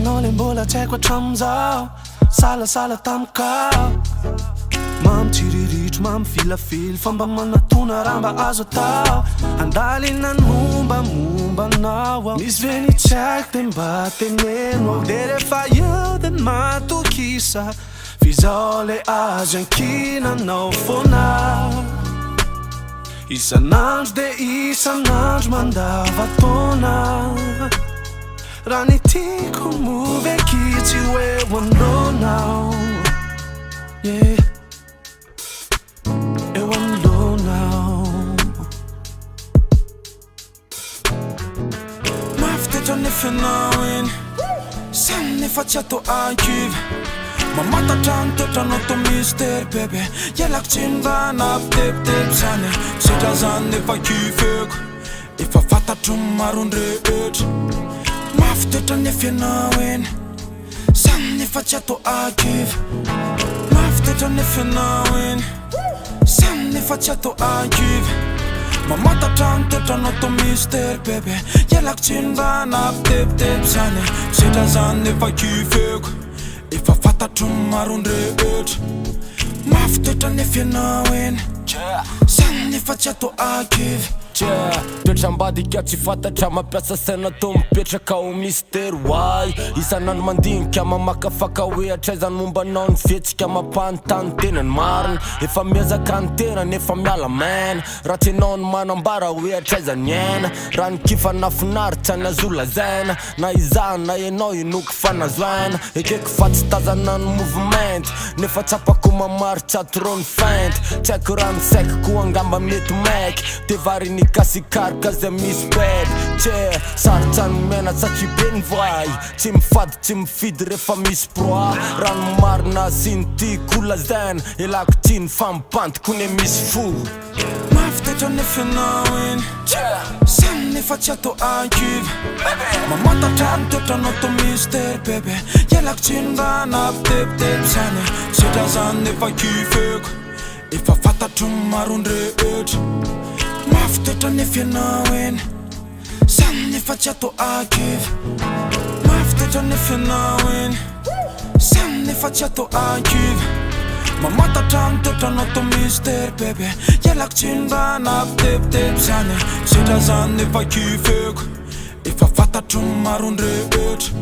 anao le mbola tsy haiko hatramizao salasala tamikao mamitsiriritro mamifilafily fa mba manatona raha mba azo atao andalina ny mombamombanao misy ve ny tsy haiko de mba teneno de rehefa eo de matokisa fizao le azo ankinanao foana isan'andro de isan'andro mandavatona raha ny tiako moveky tsy hoe hoandronao yeah. Eu andonao mafitoetra nefa anao eny samy nefa tsy atao ankivy mamatatra ny toetranao to mystère bebe ialako tsy mba napitepitepy zany sedra zany nefa kifeko efa fantatro ny maro ny rehetra mafitoetra nefa anao eny samy nefa tsy atao ankivy mafitoetra nefa anao eny samy nefa tsy atao ankivy mamatatra ny toetranao to mystère bebe ialako tsy mba napitepitepy zany sedra zany nefa kifeko efa fantatro ny maro ny rehetra mafitoetra nefa anao eny samy nefa tsy atao ankivy toetrambadika tsy fantatra mampiasa saina to mipetraka ho mystère why isan'andro mandinika mamakafaka hoe atraizany mombanao ny fihetsika mampanontany tenany mariny efa miezaka ny tena nefa miala maina raha tsinao ny manambara hoe atraizany aina raha ny kifa nafinaritra ny azo lazaina na izany na ianao inoko fanazoaina ekeko fa tsy tazana ny movement nefa tsapako mamaritra trony feint tsy haiko raha ny saikoko angamba mety maiky te variny kasikarika zay misy pedy tse sarotra ny mena satria be ny voay tsy mifady tsy mifidy rehefa misy proa rano marina sy ny tiako lazaina elako tsy ny fampantoko ne misy fo mafitoetra nefa anao eny samy nefa tsy atao ankivy mamatatra ny toetranao to mystère bebe ialako tsy mba napitepitepy zany sedra zany nefa kifeko efa fantatro ny maro ny rehetra mafitoetra nefa anao eny samy nefa tsy atao ankivy mafitoetra nefa anao eny samy nefa tsy atao ankivy mamatatra ny toetranao to mystère bebe ialako tsy mba napitepitepy zany sedra zany nefa kifeko efa fantatro ny maro ny rehetra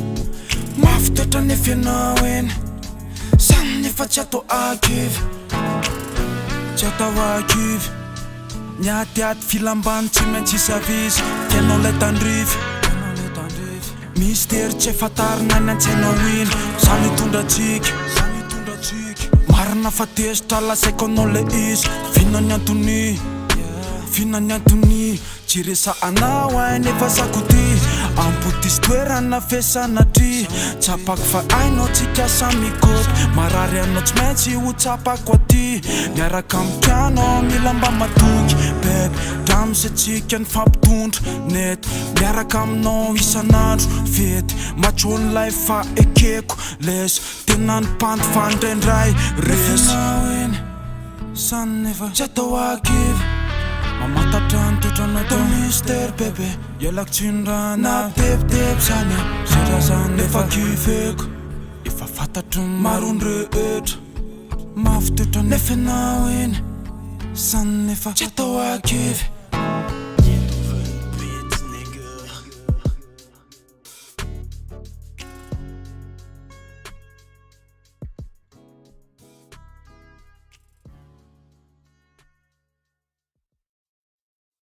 mafitoetra nefa anao eny samy nefa tsy atao ankivy tsy atao ankivy niatiaty filambany tsy maintsy isavisy tianao lay tandrify mystère tsy efatarina ny antsainao iny zany tondratsika marina fa tezitra lasaiko anao le izy vinany antony tsy resa anao ainy efa sakoty ampotisy toerana fesanatry tsapako fa ainao tsika samikopy marary anao tsy maintsy ho tsapako aty miaraka amikanao mila mba matoky bebe dramose tsika ny fampitondra nety miaraka aminao isan'andro fety matrolon'lay fa ekeko leso tena ny pandy fandraindray resanao eny sany nefa tsy atao ankivy mamatatra ny toetranao to mystère bebe ialako tsy ndraha napitepitepy zany sedra zany nefa kifeko efa fantatro ny maro ny rehetra mafitoetra nefa anao eny sany nefa tsy atao ankivy